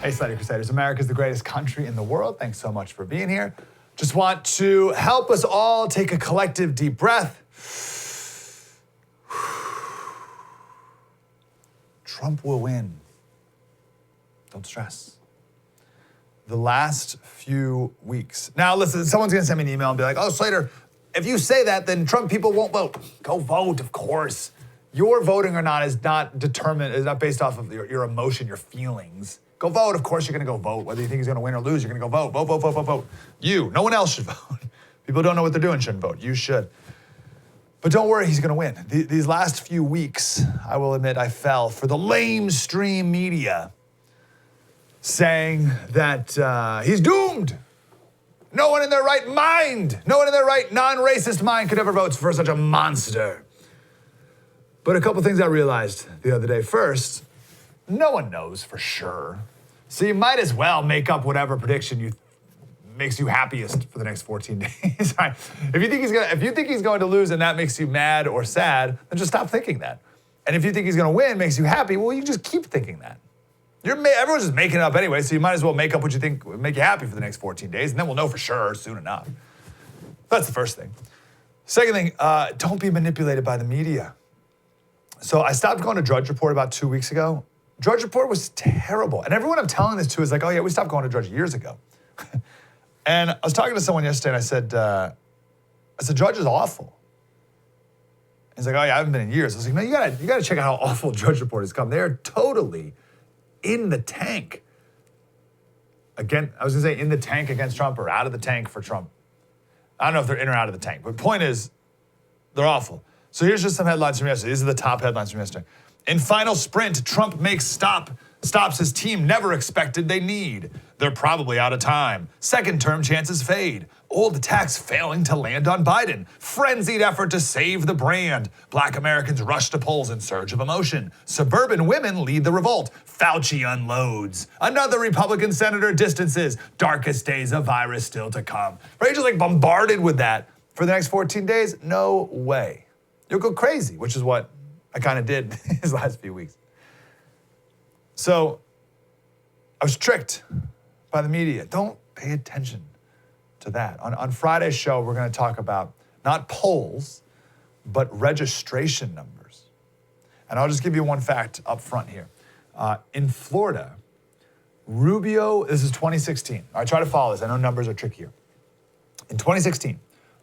Hey, Slater Crusaders, America's the greatest country in the world. Thanks so much for being here. Just want to help us all take a collective deep breath. Trump will win. Don't stress. The last few weeks. Now, listen, someone's going to send me an email and be like, oh, Slater, if you say that, then Trump people won't vote. Go vote, of course. Your voting or not is not determined, is not based off of your emotion, your feelings. Go vote. Of course, you're going to go vote. Whether you think he's going to win or lose, you're going to go vote. Vote, vote, vote, vote, vote. You. No one else should vote. People who don't know what they're doing shouldn't vote. You should. But don't worry, he's going to win. These last few weeks, I will admit, I fell for the lamestream media saying that he's doomed. No one in their right mind, no one in their right non-racist mind could ever vote for such a monster. But a couple things I realized the other day. First, no one knows for sure. So you might as well make up whatever prediction makes you happiest for the next 14 days. Right? If you think he's going to lose and that makes you mad or sad, then just stop thinking that. And if you think he's going to win, makes you happy, well, you just keep thinking that. Everyone's just making it up anyway, so you might as well make up what you think would make you happy for the next 14 days, and then we'll know for sure soon enough. That's the first thing. Second thing, don't be manipulated by the media. So I stopped going to Drudge Report about 2 weeks ago. Drudge Report was terrible. And everyone I'm telling this to is like, oh yeah, we stopped going to Drudge years ago. And I was talking to someone yesterday and I said, Drudge is awful. He's like, oh yeah, I haven't been in years. I was like, no, you gotta check out how awful Drudge Report has come. They're totally in the tank. Again, I was gonna say in the tank against Trump or out of the tank for Trump. I don't know if they're in or out of the tank, but point is, they're awful. So here's just some headlines from yesterday. These are the top headlines from yesterday. In final sprint, Trump makes stops his team never expected they need. They're probably out of time. Second term chances fade. Old attacks failing to land on Biden. Frenzied effort to save the brand. Black Americans rush to polls in surge of emotion. Suburban women lead the revolt. Fauci unloads. Another Republican senator distances. Darkest days of virus still to come. Right? Just like bombarded with that for the next 14 days? No way. You'll go crazy, which is what I kind of did these last few weeks. So I was tricked by the media. Don't pay attention to that. On Friday's show, we're going to talk about not polls, but registration numbers. And I'll just give you one fact up front here. In Florida, Rubio, this is 2016. All right, try to follow this. I know numbers are trickier. In 2016,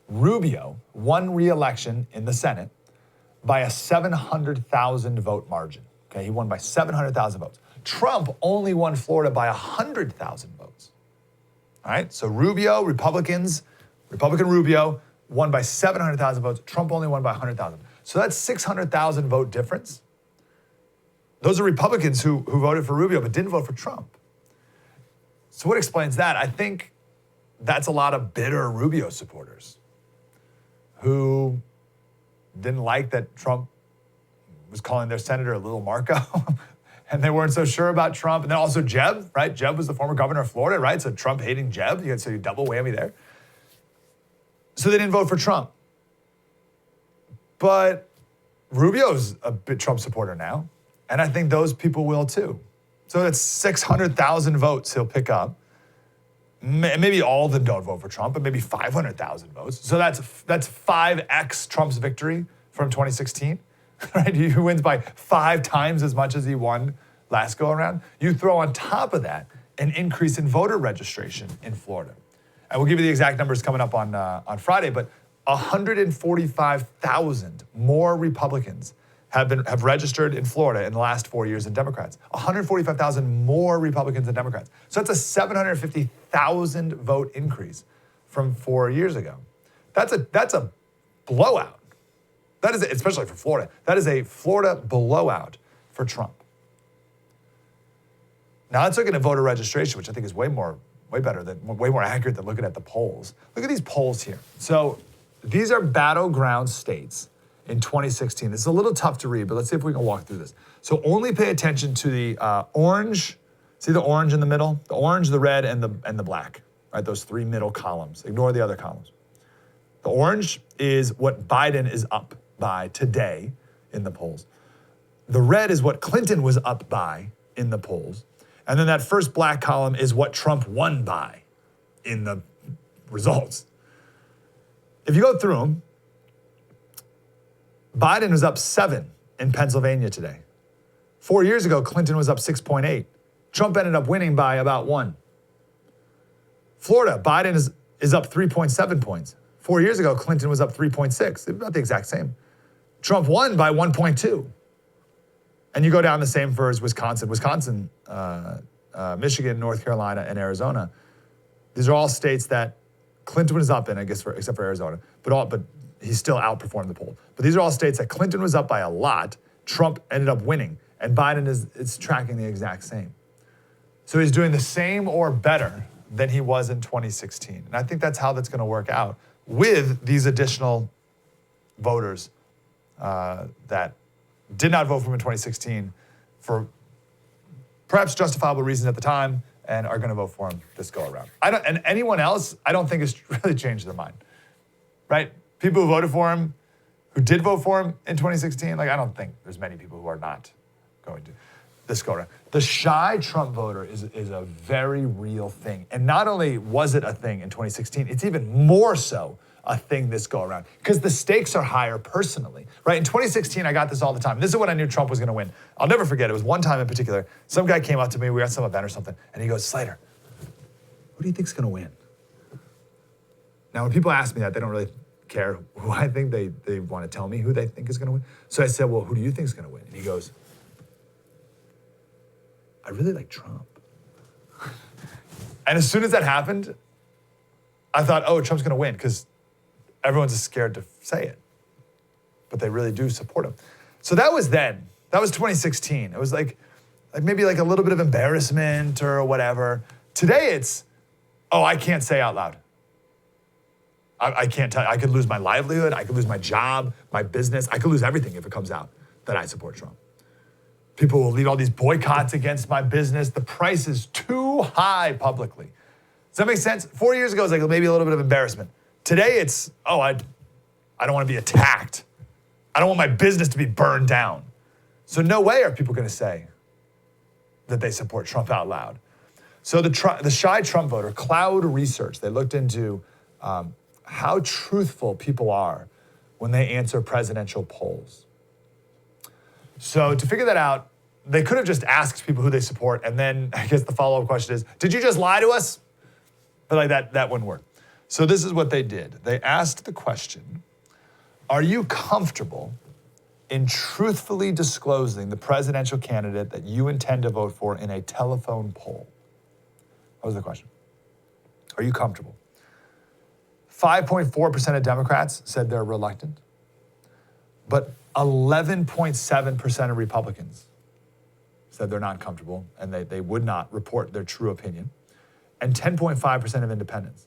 Rubio won re-election in the Senate by a 700,000 vote margin. Okay, he won by 700,000 votes. Trump only won Florida by 100,000 votes. All right, so Republican Rubio won by 700,000 votes. Trump only won by 100,000. So that's 600,000 vote difference. Those are Republicans who voted for Rubio but didn't vote for Trump. So what explains that? I think that's a lot of bitter Rubio supporters who didn't like that Trump was calling their senator Little Marco, and they weren't so sure about Trump. And then also Jeb, right? Jeb was the former governor of Florida, right? So Trump hating Jeb, so you double whammy there. So they didn't vote for Trump. But Rubio's a bit Trump supporter now, and I think those people will too. So that's 600,000 votes he'll pick up. Maybe all of them don't vote for Trump, but maybe 500,000 votes. So that's 5x Trump's victory from 2016, right? He wins by 5 times as much as he won last go around. You throw on top of that an increase in voter registration in Florida. And we'll give you the exact numbers coming up on Friday, but 145,000 more Republicans have registered in Florida in the last 4 years than Democrats. 145,000 more Republicans than Democrats. So that's a 750,000 vote increase from 4 years ago. That's a blowout. That is, especially for Florida, that is a Florida blowout for Trump. Now let's look at voter registration, which I think is way more accurate than looking at the polls. Look at these polls here. So these are battleground states in 2016. This is a little tough to read, but let's see if we can walk through this. So only pay attention to the orange. See the orange in the middle? The orange, the red, and the black, right? Those 3 middle columns. Ignore the other columns. The orange is what Biden is up by today in the polls. The red is what Clinton was up by in the polls. And then that first black column is what Trump won by in the results. If you go through them, Biden was up 7 in Pennsylvania today. 4 years ago, Clinton was up 6.8. Trump ended up winning by about 1. Florida, Biden is up 3.7 points. 4 years ago, Clinton was up 3.6. About the exact same. Trump won by 1.2. And you go down the same for Wisconsin. Michigan, North Carolina, and Arizona. These are all states that Clinton was up in, I guess, except for Arizona. But he still outperformed the poll. But these are all states that Clinton was up by a lot. Trump ended up winning. And Biden is tracking the exact same. So he's doing the same or better than he was in 2016. And I think that's how that's going to work out with these additional voters that did not vote for him in 2016 for perhaps justifiable reasons at the time and are going to vote for him this go around. And anyone else, I don't think has really changed their mind, right? People who voted for him, who did vote for him in 2016, I don't think there's many people who are not going to this go around. The shy Trump voter is a very real thing. And not only was it a thing in 2016, it's even more so a thing this go around because the stakes are higher personally, right? In 2016, I got this all the time. This is when I knew Trump was going to win. I'll never forget. It was one time in particular. Some guy came up to me. We were at some event or something, and he goes, "Slater, who do you think's going to win?" Now, when people ask me that, they don't really care who I think. They want to tell me who they think is going to win. So I said, "Well, who do you think is going to win?" And he goes, "I really like Trump." And as soon as that happened, I thought, "Oh, Trump's going to win," because everyone's just scared to say it, but they really do support him. So that was then. That was 2016. It was like maybe like a little bit of embarrassment or whatever. Today it's, "Oh, I can't say out loud. I can't tell. I could lose my livelihood. I could lose my job, my business. I could lose everything if it comes out that I support Trump. People will lead all these boycotts against my business. The price is too high publicly." Does that make sense? 4 years ago, it was like maybe a little bit of embarrassment. Today, it's, "Oh, I don't want to be attacked. I don't want my business to be burned down." So no way are people going to say that they support Trump out loud. So the shy Trump voter, Cloud Research, they looked into how truthful people are when they answer presidential polls. So to figure that out, they could have just asked people who they support, and then I guess the follow-up question is, "Did you just lie to us?" But that wouldn't work. So this is what they did. They asked the question, "Are you comfortable in truthfully disclosing the presidential candidate that you intend to vote for in a telephone poll?" That was the question. Are you comfortable? 5.4% of Democrats said they're reluctant, but 11.7% of Republicans said they're not comfortable and they would not report their true opinion, and 10.5% of independents.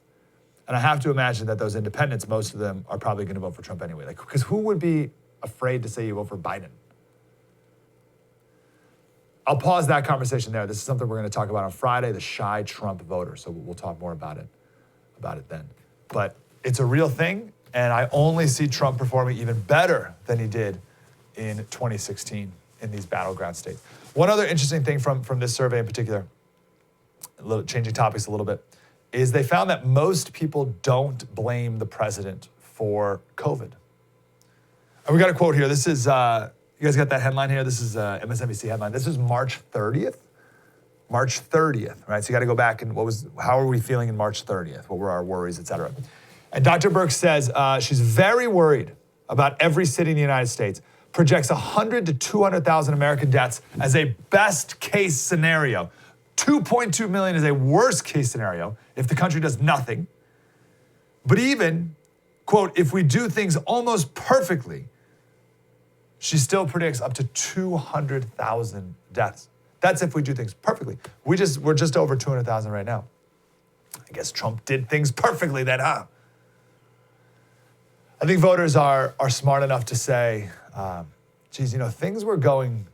And I have to imagine that those independents, most of them are probably going to vote for Trump anyway. Because who would be afraid to say you vote for Biden? I'll pause that conversation there. This is something we're going to talk about on Friday, the shy Trump voter. So we'll talk more about it then. But it's a real thing, and I only see Trump performing even better than he did in 2016 in these battleground states. One other interesting thing from this survey in particular, changing topics a little bit, is they found that most people don't blame the president for COVID. And we got a quote here. This is, you guys got that headline here? This is MSNBC headline. This is March 30th. March 30th, right? So you got to go back and how are we feeling in March 30th? What were our worries, et cetera? And Dr. Burke says she's very worried about every city in the United States, projects 100 to 200,000 American deaths as a best case scenario. 2.2 million is a worst case scenario if the country does nothing. But even, quote, if we do things almost perfectly, she still predicts up to 200,000 deaths. That's if we do things perfectly. We're just over 200,000 right now. I guess Trump did things perfectly then, huh? I think voters are smart enough to say, geez, things were going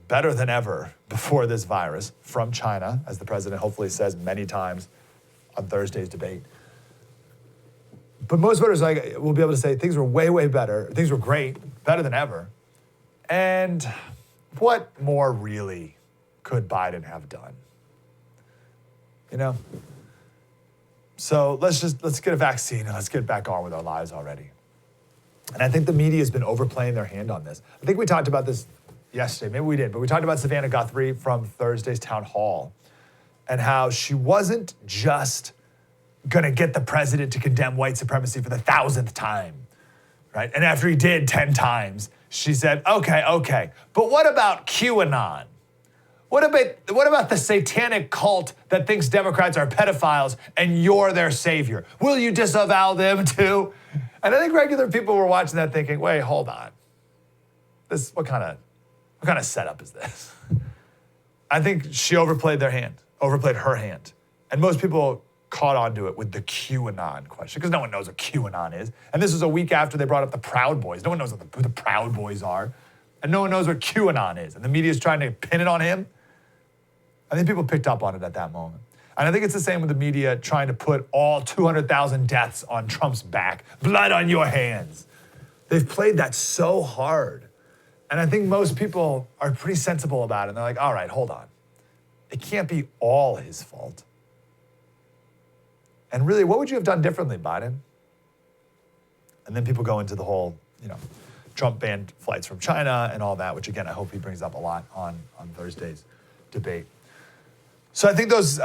better than ever before this virus from China, as the president hopefully says many times on Thursday's debate. But most voters will be able to say things were way, way better. Things were great, better than ever. And what more really could Biden have done? you know? So let's get a vaccine and let's get back on with our lives already. And I think the media has been overplaying their hand on this. I think we talked about this yesterday, maybe we did, but we talked about Savannah Guthrie from Thursday's town hall and how she wasn't just gonna get the president to condemn white supremacy for the 1,000th time, right? And after he did 10 times, she said, okay, but what about QAnon? What about the satanic cult that thinks Democrats are pedophiles and you're their savior? Will you disavow them too? And I think regular people were watching that thinking, wait, hold on. What kind of setup is this? I think she overplayed her hand. And most people caught onto it with the QAnon question, because no one knows what QAnon is. And this was a week after they brought up the Proud Boys. No one knows who the Proud Boys are. And no one knows what QAnon is. And the media is trying to pin it on him. I think people picked up on it at that moment. And I think it's the same with the media trying to put all 200,000 deaths on Trump's back. Blood on your hands. They've played that so hard. And I think most people are pretty sensible about it. And they're like, all right, hold on. It can't be all his fault. And really, what would you have done differently, Biden? And then people go into the whole, Trump banned flights from China and all that, which again, I hope he brings up a lot on Thursday's debate. So I think that's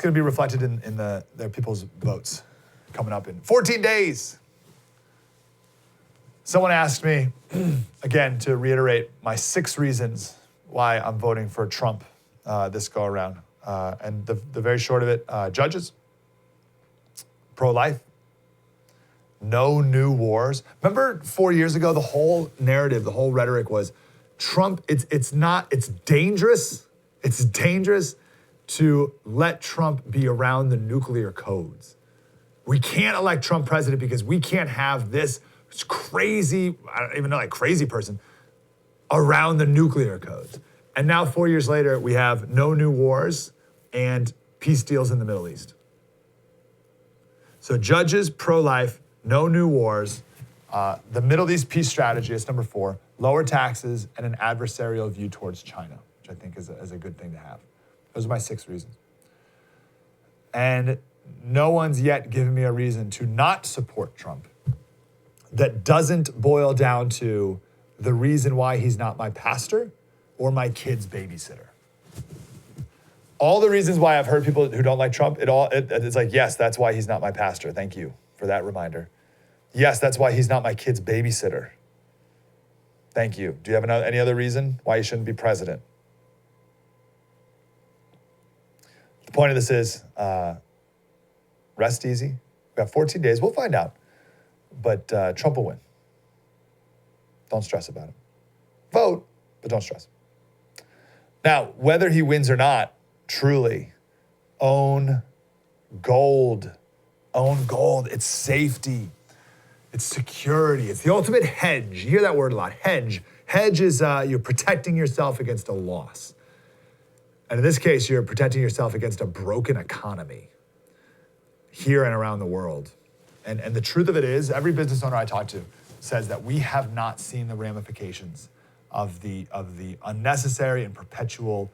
gonna be reflected in their people's votes coming up in 14 days. Someone asked me, again, to reiterate my 6 reasons why I'm voting for Trump this go around. And the very short of it, judges, pro-life, no new wars. Remember 4 years ago, the whole narrative, the whole rhetoric was Trump, it's dangerous. It's dangerous to let Trump be around the nuclear codes. We can't elect Trump president because we can't have this crazy, I don't even know, like crazy person around the nuclear codes. And now 4 years later, we have no new wars and peace deals in the Middle East. So judges, pro-life, no new wars, the Middle East peace strategy is number 4, lower taxes and an adversarial view towards China, which I think is a good thing to have. Those are my 6 reasons. And no one's yet given me a reason to not support Trump that doesn't boil down to the reason why he's not my pastor or my kid's babysitter. All the reasons why I've heard people who don't like Trump, it's like, yes, that's why he's not my pastor. Thank you for that reminder. Yes, that's why he's not my kid's babysitter. Thank you. Do you have any other reason why he shouldn't be president? The point of this is rest easy. We've got 14 days. We'll find out. But Trump will win. Don't stress about it. Vote, but don't stress. Now, whether he wins or not, truly, own gold. Own gold. It's safety. It's security. It's the ultimate hedge. You hear that word a lot, hedge. Hedge is you're protecting yourself against a loss. And in this case, you're protecting yourself against a broken economy here and around the world. And the truth of it is, every business owner I talk to says that we have not seen the ramifications of the unnecessary and perpetual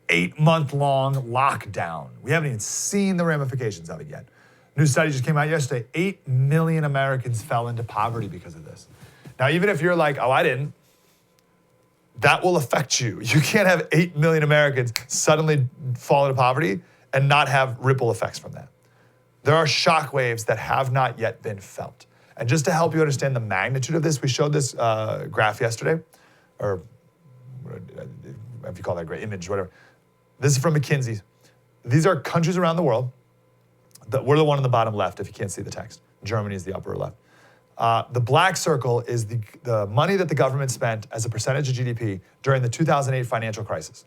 8-month-long lockdown. We haven't even seen the ramifications of it yet. New study just came out yesterday. 8 million Americans fell into poverty because of this. Now, even if you're like, oh, I didn't, that will affect you. You can't have 8 million Americans suddenly fall into poverty and not have ripple effects from that. There are shock waves that have not yet been felt. And just to help you understand the magnitude of this, we showed this graph yesterday, or if you call that a great image, whatever. This is from McKinsey. These are countries around the world. We're the one on the bottom left, if you can't see the text. Germany is the upper left. The black circle is the money that the government spent as a percentage of GDP during the 2008 financial crisis.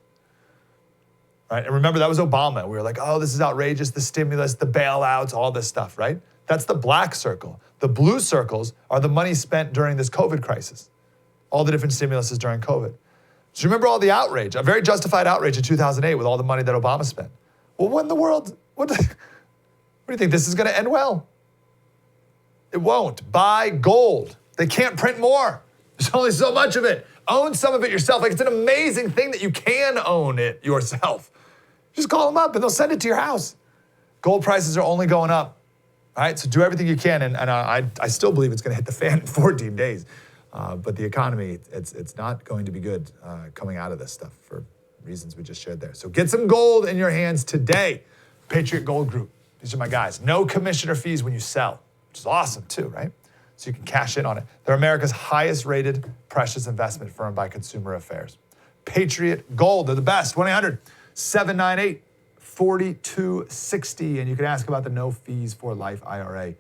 Right? And remember, that was Obama. We were like, oh, this is outrageous, the stimulus, the bailouts, all this stuff, right? That's the black circle. The blue circles are the money spent during this COVID crisis, all the different stimuluses during COVID. So remember all the outrage, a very justified outrage in 2008 with all the money that Obama spent. Well, what in the world, what do you think, this is gonna end well? It won't. Buy gold. They can't print more. There's only so much of it. Own some of it yourself. Like, it's an amazing thing that you can own it yourself. Just call them up and they'll send it to your house. Gold prices are only going up, all right? So do everything you can, and I still believe it's gonna hit the fan in 14 days. But the economy, it's not going to be good coming out of this stuff for reasons we just shared there. So get some gold in your hands today. Patriot Gold Group, these are my guys. No commission or fees when you sell, which is awesome too, right? So you can cash in on it. They're America's highest rated precious investment firm by Consumer Affairs. Patriot Gold, they're the best. 1-800-798-4260. And you can ask about the no fees for life IRA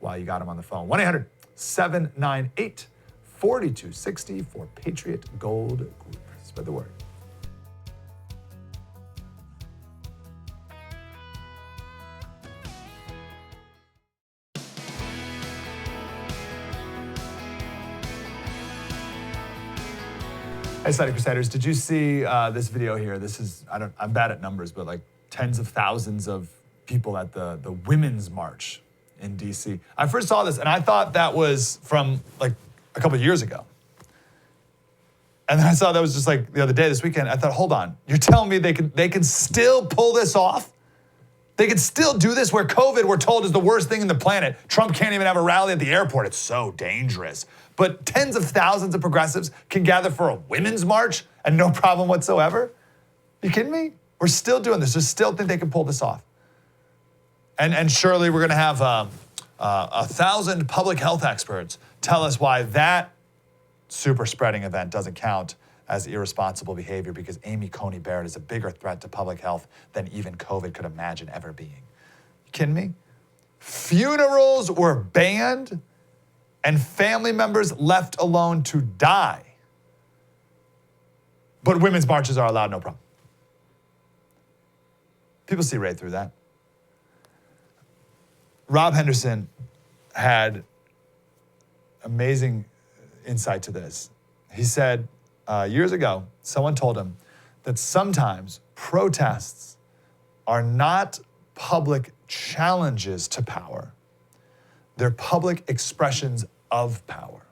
while you got them on the phone. 1-800-798-4260 for Patriot Gold Group. Spread the word. Hey, Slater Crusaders, did you see this video here? This is, I'm bad at numbers, but like tens of thousands of people at the Women's March in DC. I first saw this and I thought that was from like a couple of years ago. And then I saw that was just like the other day, this weekend. I thought, hold on, you're telling me they can still pull this off? They can still do this where COVID, we're told, is the worst thing in the planet. Trump can't even have a rally at the airport. It's so dangerous. But tens of thousands of progressives can gather for a women's march and no problem whatsoever? You kidding me? We're still doing this. I still think they can pull this off. And surely we're gonna have 1,000 public health experts tell us why that super spreading event doesn't count as irresponsible behavior because Amy Coney Barrett is a bigger threat to public health than even COVID could imagine ever being. You kidding me? Funerals were banned and family members left alone to die. But women's marches are allowed, no problem. People see right through that. Rob Henderson had amazing insight to this. He said, years ago, someone told him that sometimes protests are not public challenges to power. They're public expressions of power.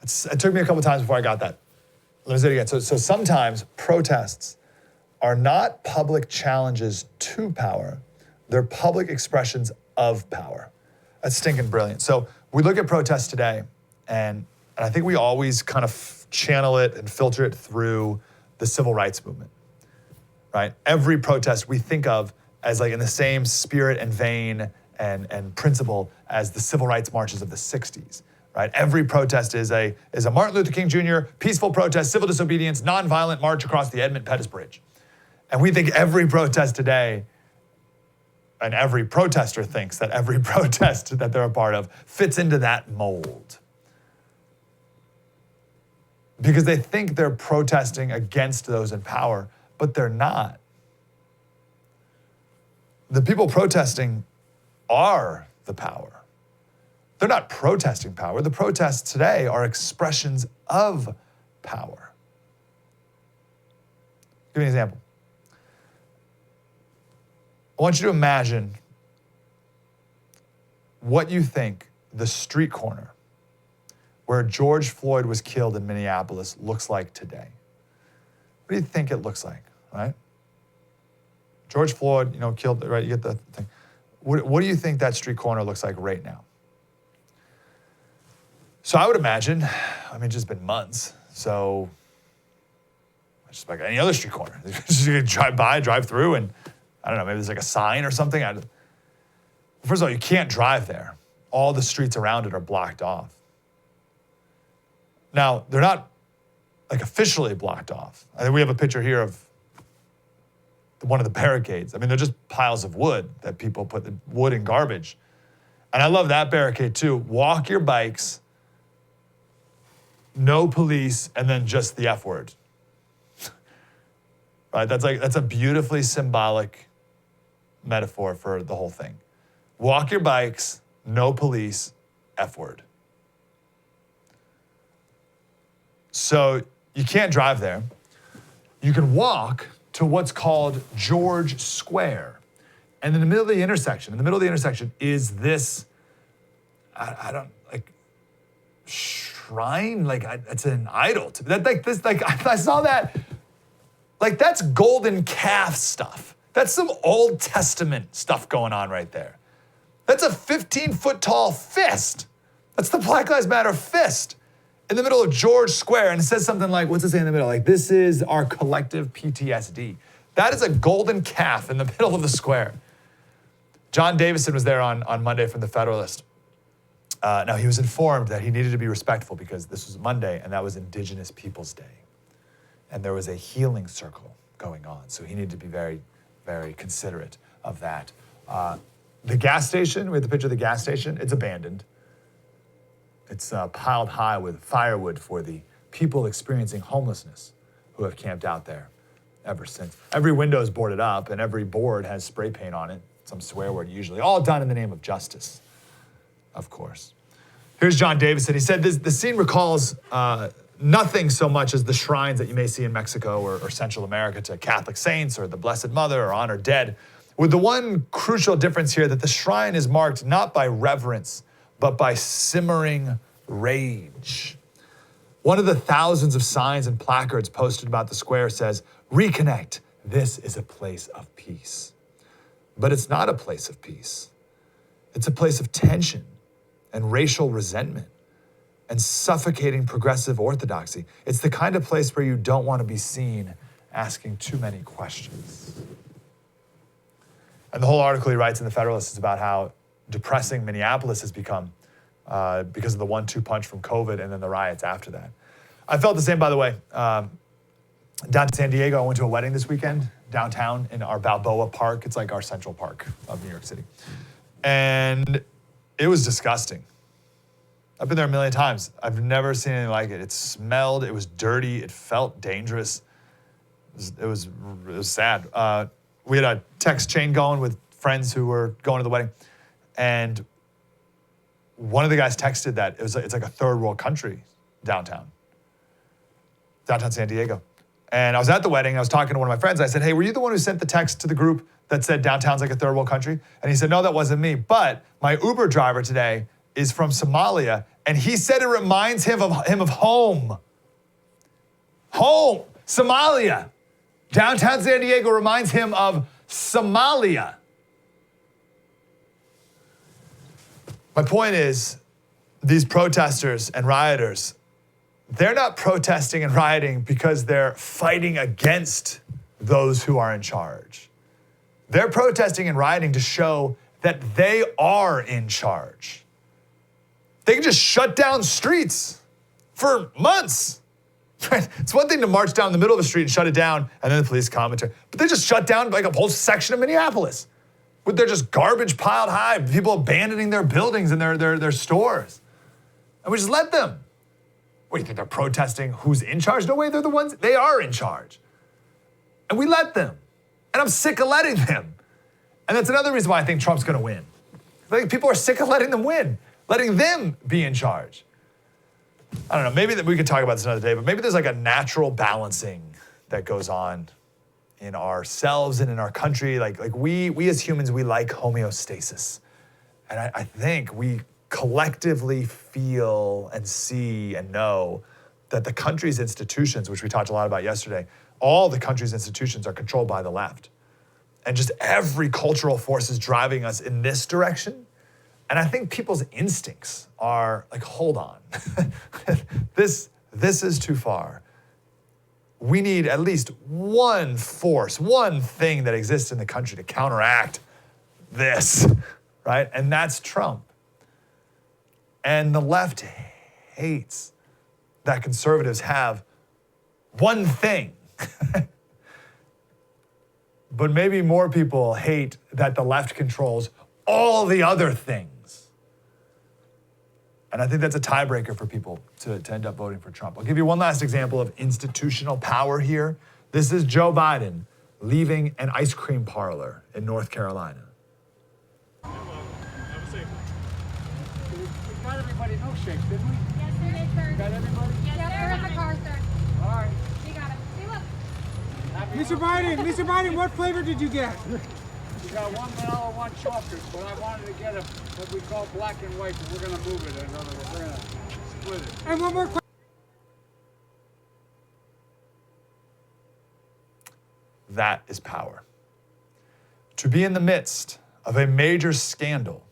It took me a couple times before I got that. Let me say it again. So sometimes protests are not public challenges to power. They're public expressions of power. That's stinking brilliant. So we look at protests today, and I think we always kind of channel it and filter it through the civil rights movement, right? Every protest we think of as like in the same spirit and vein and principle as the civil rights marches of the 60s, right? Every protest is a Martin Luther King Jr. peaceful protest, civil disobedience, nonviolent march across the Edmund Pettus Bridge. And we think every protest today, and every protester thinks that every protest that they're a part of fits into that mold. Because they think they're protesting against those in power, but they're not. The people protesting are the power. They're not protesting power. The protests today are expressions of power. Give me an example. I want you to imagine what you think the street corner where George Floyd was killed in Minneapolis looks like today. What do you think it looks like, right? George Floyd, killed, right? You get the thing. What do you think that street corner looks like right now? So I would imagine, it's just been months, so it's just like any other street corner. You drive by, drive through, and I don't know, maybe there's like a sign or something. First of all, you can't drive there. All the streets around it are blocked off. Now, they're not like officially blocked off. I think we have a picture here of one of the barricades. They're just piles of wood that people put the wood in garbage. And I love that barricade too. Walk your bikes, no police, and then just the F word. Right? That's a beautifully symbolic metaphor for the whole thing. Walk your bikes, no police, F word. So you can't drive there. You can walk to what's called George Square. And in the middle of the intersection, is this, shrine? It's an idol. I saw that Like, that's golden calf stuff. That's some Old Testament stuff going on right there. That's a 15-foot tall fist. That's the Black Lives Matter fist in the middle of George Square. And it says something like, what's it say in the middle? Like, this is our collective PTSD. That is a golden calf in the middle of the square. John Davison was there on Monday from the Federalist. Now, he was informed that he needed to be respectful because this was Monday and that was Indigenous Peoples Day. And there was a healing circle going on. So he needed to be very, very considerate of that. The gas station, we have the picture of the gas station, it's abandoned. It's piled high with firewood for the people experiencing homelessness who have camped out there ever since. Every window is boarded up and every board has spray paint on it, some swear word usually, all done in the name of justice, of course. Here's John Davison. He said the scene recalls nothing so much as the shrines that you may see in Mexico or Central America to Catholic saints or the Blessed Mother or honored dead, with the one crucial difference here that the shrine is marked not by reverence, but by simmering rage. One of the thousands of signs and placards posted about the square says, "Reconnect, this is a place of peace." But it's not a place of peace. It's a place of tension and racial resentment and suffocating progressive orthodoxy. It's the kind of place where you don't want to be seen asking too many questions. And the whole article he writes in the Federalist is about how depressing Minneapolis has become because of the 1-2 punch from COVID and then the riots after that. I felt the same, by the way. Down to San Diego, I went to a wedding this weekend, downtown in our Balboa Park. It's like our Central Park of New York City. And it was disgusting. I've been there a million times. I've never seen anything like it. It smelled, it was dirty, it felt dangerous. It was sad. We had a text chain going with friends who were going to the wedding. And one of the guys texted that it's like a third world country downtown San Diego. And I was at the wedding, I was talking to one of my friends. I said, "Hey, were you the one who sent the text to the group that said downtown's like a third world country?" And he said, "No, that wasn't me. But my Uber driver today is from Somalia, and he said it reminds him of home. Home, Somalia. Downtown San Diego reminds him of Somalia." My point is, these protesters and rioters, they're not protesting and rioting because they're fighting against those who are in charge. They're protesting and rioting to show that they are in charge. They can just shut down streets for months. It's one thing to march down the middle of the street and shut it down, and then the police comment. But they just shut down like a whole section of Minneapolis. With their just garbage piled high, people abandoning their buildings and their stores. And we just let them. What, do you think they're protesting who's in charge? No way, they're the ones, they are in charge. And we let them. And I'm sick of letting them. And that's another reason why I think Trump's gonna win. I think people are sick of letting them win, letting them be in charge. I don't know, maybe that we could talk about this another day, but maybe there's like a natural balancing that goes on in ourselves and in our country. Like we as humans, we like homeostasis. And I think we collectively feel and see and know that the country's institutions, which we talked a lot about yesterday, all the country's institutions are controlled by the left. And just every cultural force is driving us in this direction. And I think people's instincts are like, hold on, this is too far. We need at least one force, one thing that exists in the country to counteract this, right? And that's Trump. And the left hates that conservatives have one thing. But maybe more people hate that the left controls all the other things. And I think that's a tiebreaker for people to end up voting for Trump. I'll give you one last example of institutional power here. This is Joe Biden leaving an ice cream parlor in North Carolina. We got everybody milkshakes, didn't we? Yes, we did, sir. Got everybody? Yes, they're in the car, sir. All right. We got them. See, look. Mr. Biden, what flavor did you get? We got one vanilla, one chocolate, but I wanted to get what we call black and white, but we're going to move it. In other words, we're going to split it. And one more question. That is power. To be in the midst of a major scandal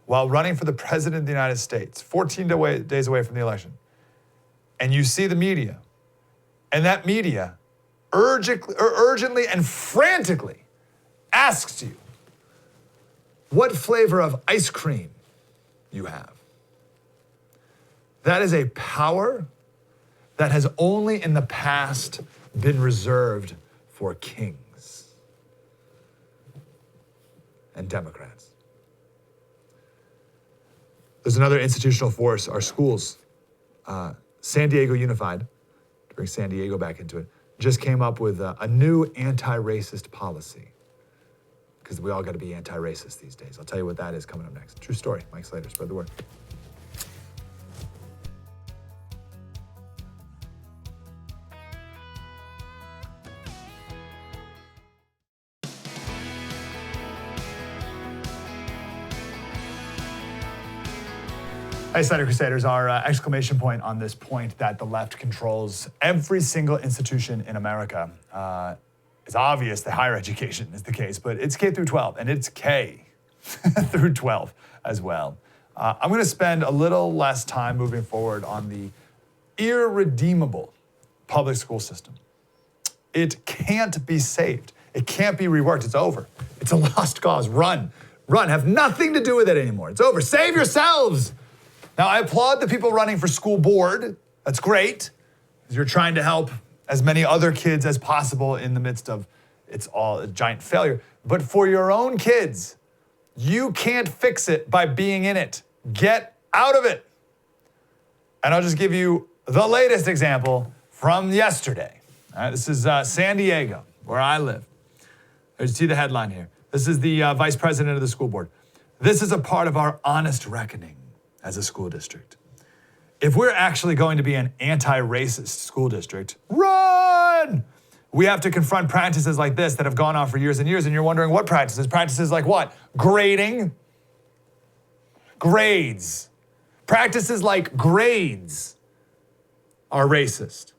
while running for the president of the United States, 14 days away from the election, and you see the media, and that media urgently and frantically asks you what flavor of ice cream you have. That is a power that has only in the past been reserved for kings and Democrats. There's another institutional force, our schools. San Diego Unified, to bring San Diego back into it, just came up with a new anti-racist policy. Because we all got to be anti-racist these days. I'll tell you what that is coming up next. True story. Mike Slater, spread the word. Hey, Slater Crusaders, our exclamation point on this point that the left controls every single institution in America. It's obvious that higher education is the case, but it's K through 12, and it's K through 12 as well. I'm going to spend a little less time moving forward on the irredeemable public school system. It can't be saved. It can't be reworked. It's over. It's a lost cause. Run. Have nothing to do with it anymore. It's over. Save yourselves. Now, I applaud the people running for school board. That's great, because you're trying to help as many other kids as possible in the midst of it's all a giant failure. But for your own kids, you can't fix it by being in it. Get out of it. And I'll just give you the latest example from yesterday. All right, this is San Diego, where I live. You see the headline here. This is the vice president of the school board. This is a part of our honest reckoning as a school district. If we're actually going to be an anti-racist school district, run! We have to confront practices like this that have gone on for years and years, and you're wondering what practices? Practices like what? Grading. Grades. Practices like grades are racist.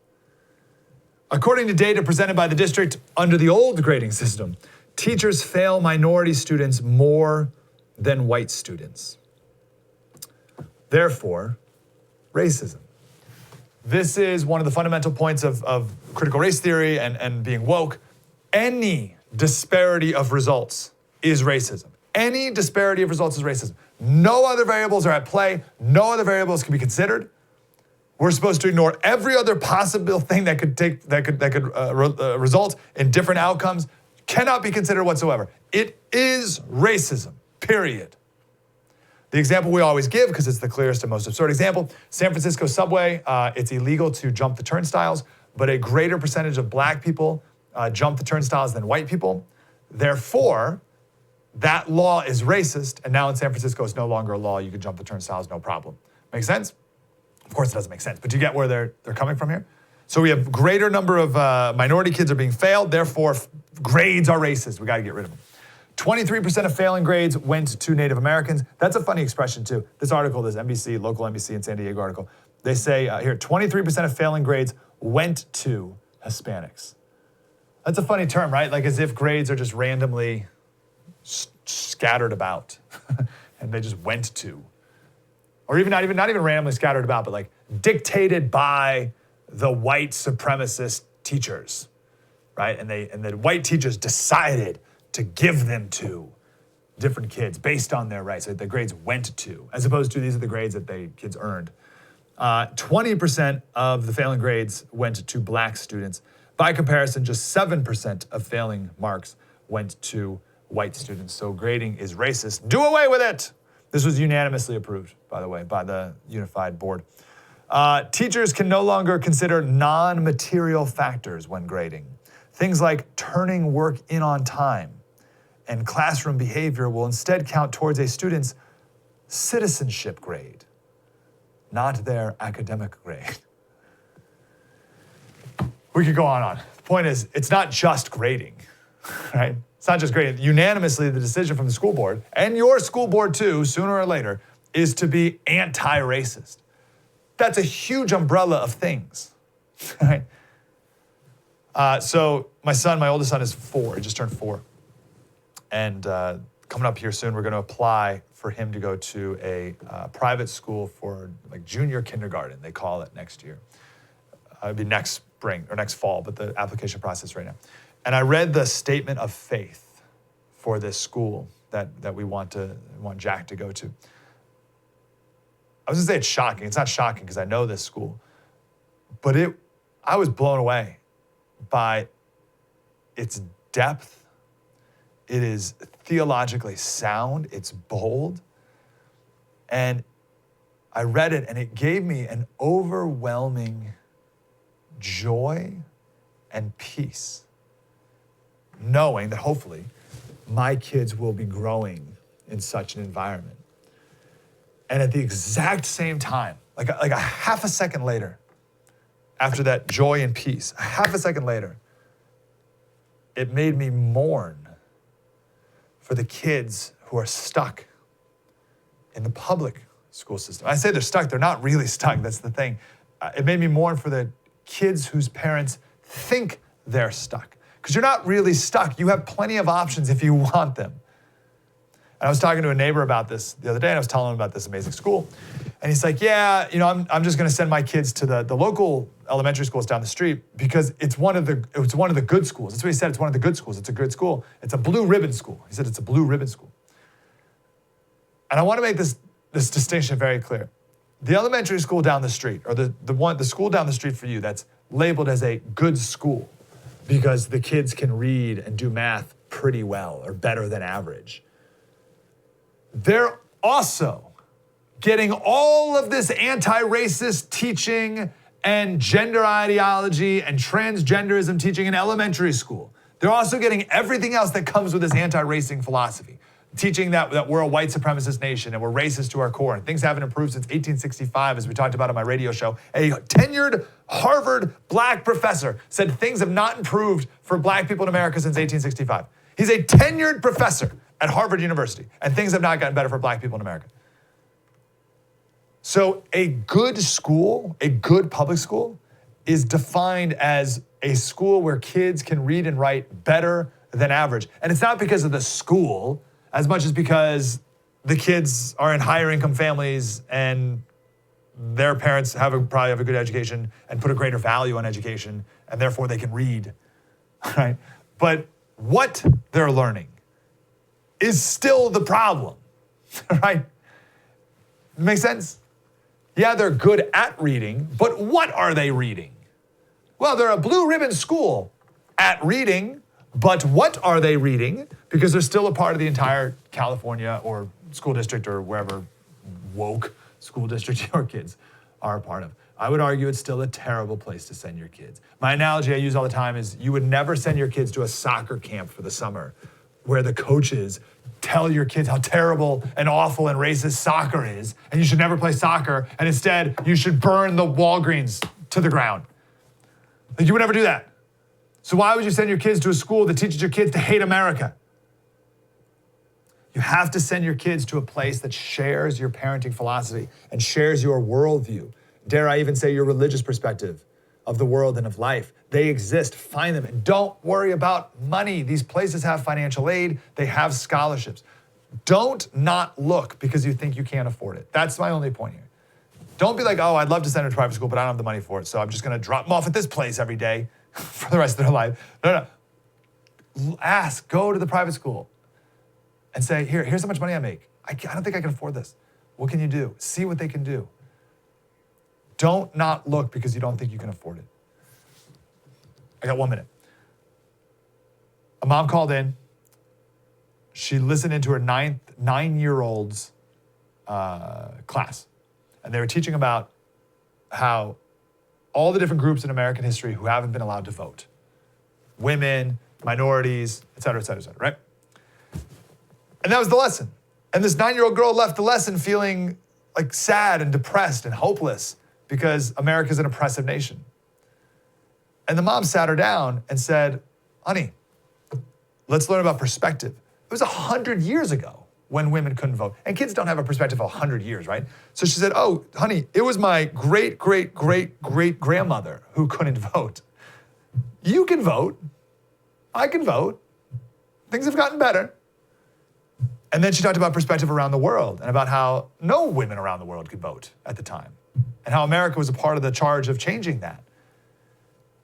According to data presented by the district under the old grading system, teachers fail minority students more than white students. Therefore, racism. This is one of the fundamental points of critical race theory and being woke. Any disparity of results is racism. Any disparity of results is racism. No other variables are at play. No other variables can be considered. We're supposed to ignore every other possible thing that could result in different outcomes. Cannot be considered whatsoever. It is racism, period. The example we always give, because it's the clearest and most absurd example, San Francisco subway, it's illegal to jump the turnstiles, but a greater percentage of black people jump the turnstiles than white people. Therefore, that law is racist, and now in San Francisco, it's no longer a law. You can jump the turnstiles, no problem. Make sense? Of course it doesn't make sense, but do you get where they're coming from here? So we have greater number of minority kids are being failed, therefore grades are racist. We got to get rid of them. 23% of failing grades went to Native Americans. That's a funny expression too. This article, this NBC, local NBC in San Diego article, they say here, 23% of failing grades went to Hispanics. That's a funny term, right? Like as if grades are just randomly scattered about and they just went to. Or even not even randomly scattered about, but like dictated by the white supremacist teachers, right? And the white teachers decided to give them to different kids based on their rights. The grades went to, as opposed to these are the grades that the kids earned. 20% of the failing grades went to black students. By comparison, just 7% of failing marks went to white students. So grading is racist. Do away with it. This was unanimously approved, by the way, by the unified board. Teachers can no longer consider non-material factors when grading. Things like turning work in on time and classroom behavior will instead count towards a student's citizenship grade, not their academic grade. We could go on. The point is, it's not just grading, right? It's not just grading. Unanimously, the decision from the school board, and your school board too, sooner or later, is to be anti-racist. That's a huge umbrella of things, right? So my oldest son is 4. He just turned 4. And coming up here soon, we're going to apply for him to go to a private school for like junior kindergarten, they call it, next year. It'd be next spring or next fall, but the application process right now. And I read the statement of faith for this school that we want Jack to go to. I was gonna say it's shocking. It's not shocking because I know this school, but I was blown away by its depth. It is theologically sound. It's bold. And I read it and it gave me an overwhelming joy and peace, knowing that hopefully my kids will be growing in such an environment. And at the exact same time, like a half a second later, after that joy and peace, a half a second later, it made me mourn for the kids who are stuck in the public school system. I say they're stuck, they're not really stuck, that's the thing. It made me mourn for the kids whose parents think they're stuck. Because you're not really stuck. You have plenty of options if you want them. And I was talking to a neighbor about this the other day, and I was telling him about this amazing school. And he's like, yeah, I'm just gonna send my kids to the local elementary schools down the street because it's one of the good schools. That's what he said, it's one of the good schools. It's a good school. It's a blue ribbon school. He said it's a blue ribbon school. And I want to make this distinction very clear. The elementary school down the street, or the school down the street for you that's labeled as a good school because the kids can read and do math pretty well or better than average. They're also getting all of this anti-racist teaching and gender ideology and transgenderism teaching in elementary school. They're also getting everything else that comes with this anti-racing philosophy, teaching that we're a white supremacist nation and we're racist to our core and things haven't improved since 1865, as we talked about on my radio show. A tenured Harvard black professor said things have not improved for black people in America since 1865. He's a tenured professor at Harvard University, and things have not gotten better for black people in America. So a good school, a good public school, is defined as a school where kids can read and write better than average. And it's not because of the school, as much as because the kids are in higher income families and their parents probably have a good education and put a greater value on education, and therefore they can read, right? But what they're learning is still the problem, right? Make sense? Yeah, they're good at reading, but what are they reading? Well, they're a blue ribbon school at reading, but what are they reading? Because they're still a part of the entire California or school district or wherever woke school district your kids are a part of. I would argue it's still a terrible place to send your kids. My analogy I use all the time is you would never send your kids to a soccer camp for the summer where the coaches tell your kids how terrible and awful and racist soccer is, and you should never play soccer, and instead you should burn the Walgreens to the ground. Like, you would never do that. So why would you send your kids to a school that teaches your kids to hate America? You have to send your kids to a place that shares your parenting philosophy and shares your worldview. Dare I even say your religious perspective of the world and of life. They exist, find them, and don't worry about money. These places have financial aid, they have scholarships. Don't not look because you think you can't afford it. That's my only point here. Don't be like, oh, I'd love to send them to private school, but I don't have the money for it, so I'm just gonna drop them off at this place every day for the rest of their life. No. Ask, go to the private school and say, here's how much money I make. I don't think I can afford this. What can you do? See what they can do. Don't not look because you don't think you can afford it. I got 1 minute. A mom called in. She listened into her 9-year-old's class. And they were teaching about how all the different groups in American history who haven't been allowed to vote. Women, minorities, et cetera, right? And that was the lesson. And this 9-year-old girl left the lesson feeling like sad and depressed and hopeless because America's an oppressive nation. And the mom sat her down and said, honey, let's learn about perspective. It was 100 years ago when women couldn't vote. And kids don't have a perspective of 100 years, right? So she said, oh, honey, it was my great-great-great-great-grandmother who couldn't vote. You can vote. I can vote. Things have gotten better. And then she talked about perspective around the world and about how no women around the world could vote at the time and how America was a part of the charge of changing that.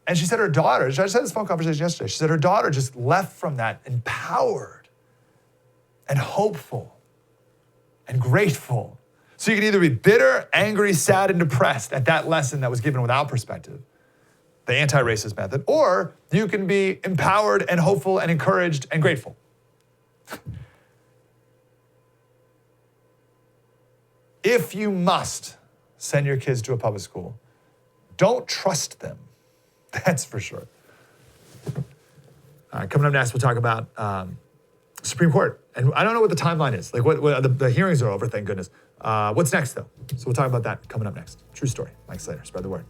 And she said her daughter, I just had this phone conversation yesterday, she said her daughter just left from that empowered and hopeful and grateful. So you can either be bitter, angry, sad, and depressed at that lesson that was given without perspective, the anti-racist method, or you can be empowered and hopeful and encouraged and grateful. If you must send your kids to a public school, don't trust them. That's for sure. All right, coming up next, we'll talk about Supreme Court. And I don't know what the timeline is. Like, what the hearings are over, thank goodness. What's next, though? So we'll talk about that coming up next. True story. Mike Slater, spread the word.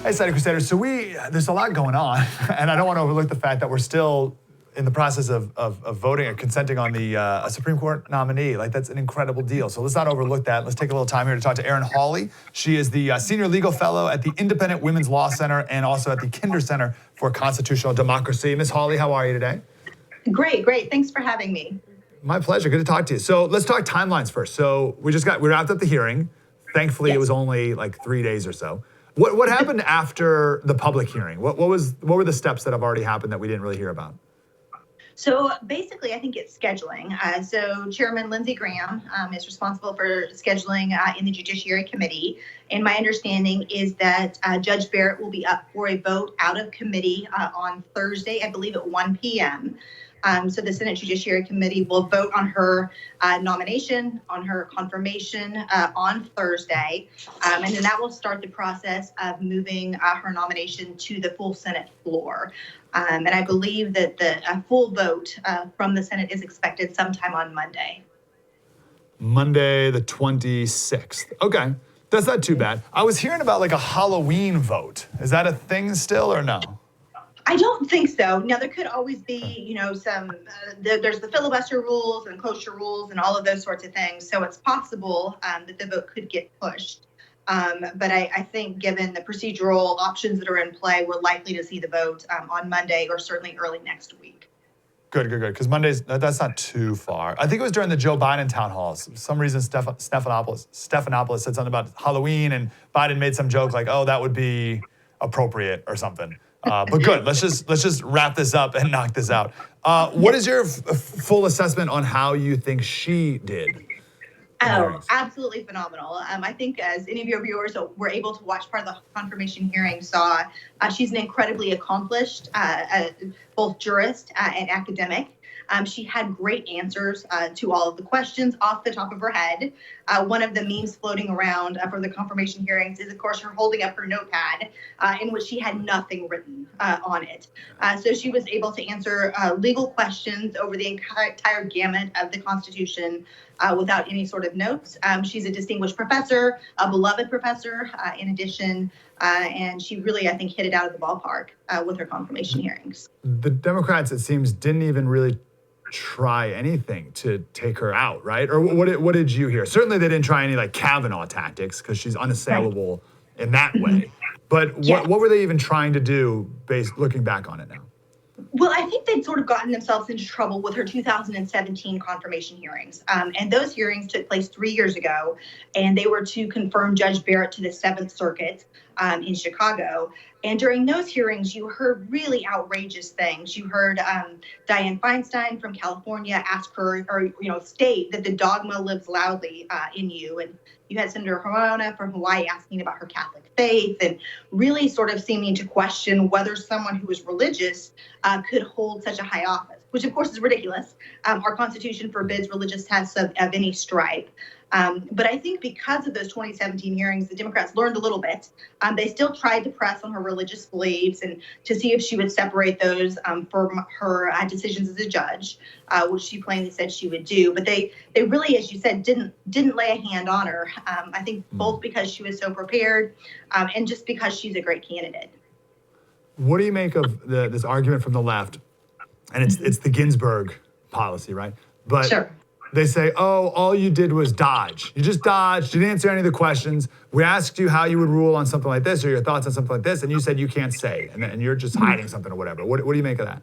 Hey, Slater Crusaders. So there's a lot going on, and I don't want to overlook the fact that we're still in the process of voting and consenting on the Supreme Court nominee. Like, that's an incredible deal. So let's not overlook that. Let's take a little time here to talk to Erin Hawley. She is the Senior Legal Fellow at the Independent Women's Law Center and also at the Kinder Center for Constitutional Democracy. Ms. Hawley, how are you today? Great. Thanks for having me. My pleasure. Good to talk to you. So let's talk timelines first. So we wrapped up the hearing. Thankfully, It was only like 3 days or so. What happened after the public hearing? What were the steps that have already happened that we didn't really hear about? So basically, I think it's scheduling. So Chairman Lindsey Graham is responsible for scheduling in the Judiciary Committee. And my understanding is that Judge Barrett will be up for a vote out of committee on Thursday, I believe at 1 p.m. So the Senate Judiciary Committee will vote on her nomination, on her confirmation on Thursday. And then that will start the process of moving her nomination to the full Senate floor. And I believe that the full vote from the Senate is expected sometime on Monday. Monday, the 26th. Okay, that's not too bad. I was hearing about like a Halloween vote. Is that a thing still or no? I don't think so. Now, there could always be, some, there's the filibuster rules and cloture rules and all of those sorts of things. So it's possible that the vote could get pushed. But I think given the procedural options that are in play, we're likely to see the vote on Monday or certainly early next week. Good. Because Mondays, that's not too far. I think it was during the Joe Biden town halls. For some reason, Stephanopoulos said something about Halloween, and Biden made some joke like, "Oh, that would be appropriate" or something. But good. Let's just wrap this up and knock this out. What is your full assessment on how you think she did? Oh, absolutely phenomenal. I think as any of your viewers were able to watch part of the confirmation hearing saw, she's an incredibly accomplished both jurist and academic. She had great answers to all of the questions off the top of her head. One of the memes floating around for the confirmation hearings is, of course, her holding up her notepad in which she had nothing written on it. So she was able to answer legal questions over the entire gamut of the Constitution without any sort of notes. She's a distinguished professor, a beloved professor in addition, and she really, I think, hit it out of the ballpark with her confirmation hearings. The Democrats, it seems, didn't even really try anything to take her out, right? Or what did you hear? Certainly they didn't try any like Kavanaugh tactics because she's unassailable in that way. But what were they even trying to do looking back on it now? Well, I think they'd sort of gotten themselves into trouble with her 2017 confirmation hearings. And those hearings took place 3 years ago, and they were to confirm Judge Barrett to the Seventh Circuit in Chicago. And during those hearings, you heard really outrageous things. You heard Dianne Feinstein from California ask her, or state that the dogma lives loudly in you. And you had Senator Ramona from Hawaii asking about her Catholic faith and really sort of seeming to question whether someone who is religious could hold such a high office, which of course is ridiculous. Our Constitution forbids religious tests of any stripe. But I think because of those 2017 hearings, the Democrats learned a little bit. They still tried to press on her religious beliefs and to see if she would separate those from her decisions as a judge, which she plainly said she would do. But they really, as you said, didn't lay a hand on her. I think both because she was so prepared and just because she's a great candidate. What do you make of this argument from the left and it's the Ginsburg policy, right? But Sure. they say, oh, all you did was dodge. You just dodged. You didn't answer any of the questions. We asked you how you would rule on something like this or your thoughts on something like this, and you said you can't say, and you're just hiding something or whatever. What do you make of that?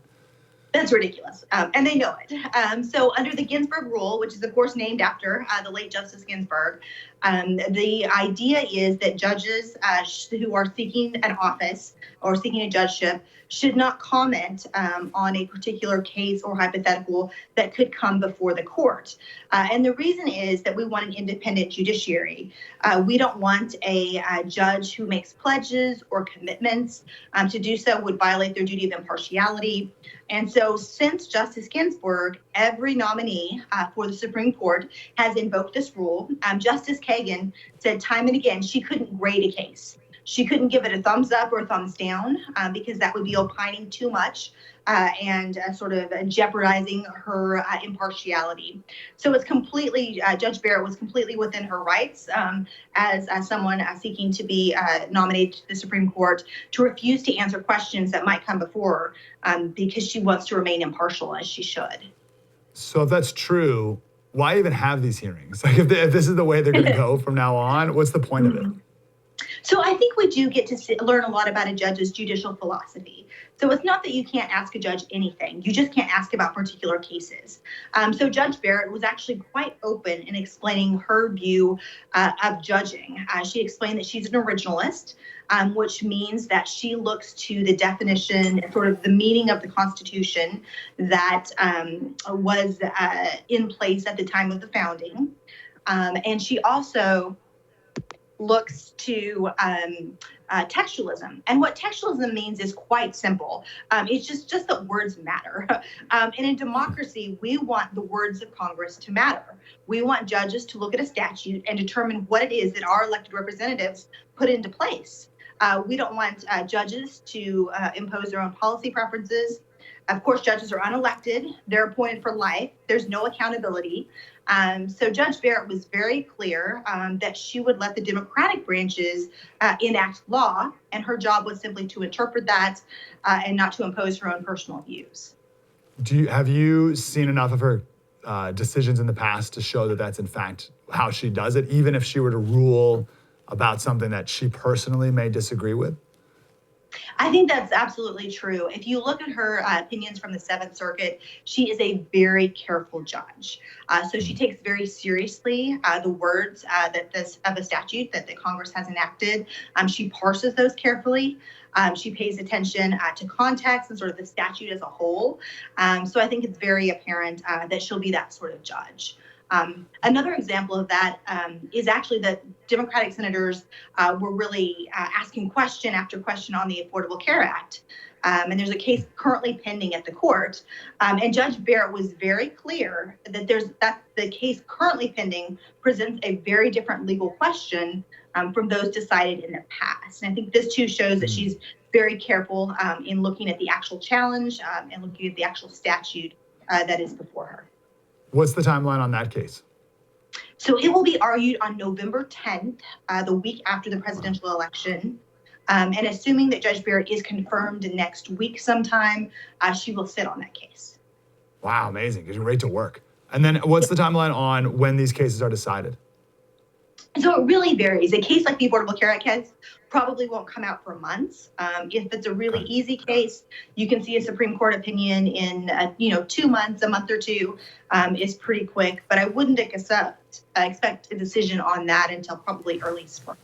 That's ridiculous, and they know it. So under the Ginsburg Rule, which is of course named after the late Justice Ginsburg, the idea is that judges who are seeking an office or seeking a judgeship should not comment on a particular case or hypothetical that could come before the court. And the reason is that we want an independent judiciary. We don't want a judge who makes pledges or commitments. To do so would violate their duty of impartiality. And so since Justice Ginsburg, every nominee for the Supreme Court has invoked this rule. Justice Kagan said time and again she couldn't grade a case. She couldn't give it a thumbs up or a thumbs down because that would be opining too much and sort of jeopardizing her impartiality. So it's completely, Judge Barrett was completely within her rights as someone seeking to be nominated to the Supreme Court to refuse to answer questions that might come before her because she wants to remain impartial as she should. So if that's true, why even have these hearings? Like if this is the way they're going to go from now on, what's the point of it? So I think we do get to learn a lot about a judge's judicial philosophy. So it's not that you can't ask a judge anything. You just can't ask about particular cases. So Judge Barrett was actually quite open in explaining her view of judging. She explained that she's an originalist, which means that she looks to the definition, sort of the meaning of the Constitution that was in place at the time of the founding. And she also looks to textualism. And what textualism means is quite simple. It's just that words matter. In a democracy, we want the words of Congress to matter. We want judges to look at a statute and determine what it is that our elected representatives put into place. We don't want judges to impose their own policy preferences. Of course, judges are unelected. They're appointed for life. There's no accountability. So Judge Barrett was very clear that she would let the Democratic branches enact law, and her job was simply to interpret that and not to impose her own personal views. Have you seen enough of her decisions in the past to show that that's in fact how she does it, even if she were to rule about something that she personally may disagree with? I think that's absolutely true. If you look at her opinions from the Seventh Circuit, she is a very careful judge. So she takes very seriously the words of a statute that the Congress has enacted. She parses those carefully. She pays attention to context and sort of the statute as a whole. So I think it's very apparent that she'll be that sort of judge. Another example of that is actually that Democratic senators were really asking question after question on the Affordable Care Act. And there's a case currently pending at the court. And Judge Barrett was very clear that the case currently pending presents a very different legal question from those decided in the past. And I think this too shows that she's very careful in looking at the actual challenge and looking at the actual statute that is before her. What's the timeline on that case? So it will be argued on November 10th, the week after the presidential election. And assuming that Judge Barrett is confirmed next week sometime, she will sit on that case. Wow, amazing. Getting right to work. And then what's the timeline on when these cases are decided? So it really varies. A case like the Affordable Care Act case probably won't come out for months. If it's a really easy case, you can see a Supreme Court opinion in 2 months, a month or two is pretty quick. But I wouldn't expect a decision on that until probably early spring.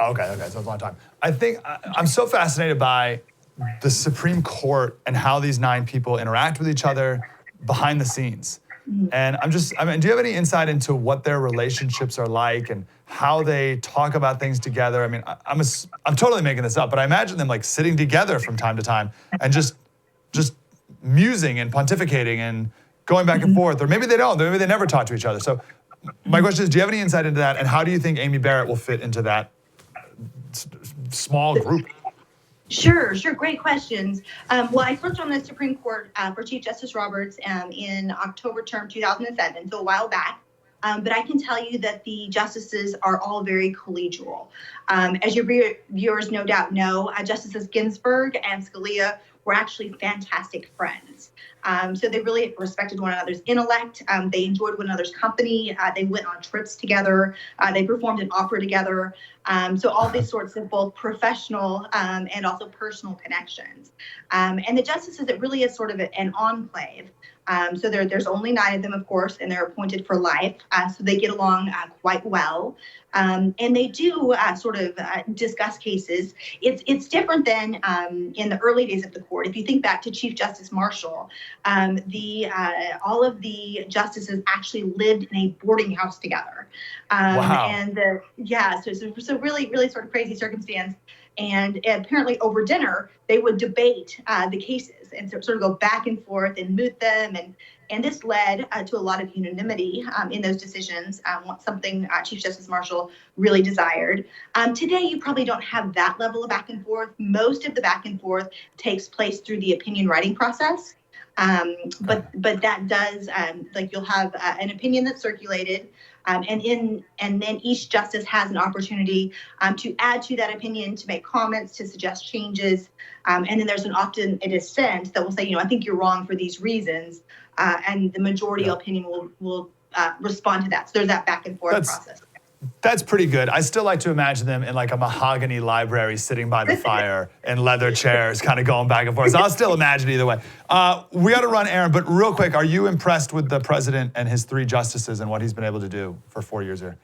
Okay, so it's a long time. I think I'm so fascinated by the Supreme Court and how these 9 people interact with each other behind the scenes. And do you have any insight into what their relationships are like and how they talk about things together? I mean, I'm totally making this up, but I imagine them like sitting together from time to time and just musing and pontificating and going back and forth, or maybe they don't, maybe they never talk to each other. So my question is, do you have any insight into that? And how do you think Amy Barrett will fit into that small group? Sure. Great questions. Well, I served on the Supreme Court for Chief Justice Roberts in October term 2007, so a while back. But I can tell you that the justices are all very collegial. As your viewers no doubt know, Justices Ginsburg and Scalia were actually fantastic friends. So they really respected one another's intellect. They enjoyed one another's company. They went on trips together. They performed an opera together. So all these sorts of both professional and also personal connections. And the justices, it really is sort of an enclave. So there's only 9 of them, of course, and they're appointed for life. So they get along quite well. And they do sort of discuss cases. It's different than in the early days of the court. If you think back to Chief Justice Marshall, all of the justices actually lived in a boarding house together. Wow. And so really, really sort of crazy circumstance. And apparently over dinner, they would debate the cases and sort of go back and forth and moot them. And this led to a lot of unanimity in those decisions, something Chief Justice Marshall really desired. Today, you probably don't have that level of back and forth. Most of the back and forth takes place through the opinion writing process. But that does, you'll have an opinion that's circulated, and then each justice has an opportunity to add to that opinion, to make comments, to suggest changes, and then there's often a dissent that will say, I think you're wrong for these reasons, and the majority opinion will respond to that. So there's that back and forth process. That's pretty good. I still like to imagine them in like a mahogany library sitting by the fire and leather chairs kind of going back and forth. So I'll still imagine either way. We got to run, Aaron, but real quick, are you impressed with the president and his 3 justices and what he's been able to do for 4 years here?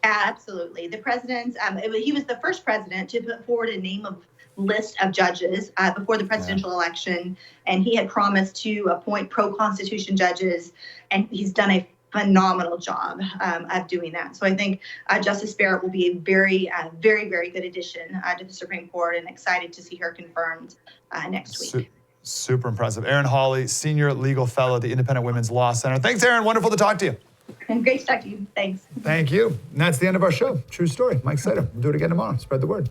Absolutely. The president, he was the first president to put forward a list of judges before the presidential election, and he had promised to appoint pro-constitution judges, and he's done a phenomenal job of doing that. So I think Justice Barrett will be a very, very, very good addition to the Supreme Court, and excited to see her confirmed next week. Super impressive. Aaron Hawley, Senior Legal Fellow at the Independent Women's Law Center. Thanks, Aaron. Wonderful to talk to you. And great to talk to you. Thanks. Thank you. And that's the end of our show. True story. Mike Slater. We'll do it again tomorrow. Spread the word.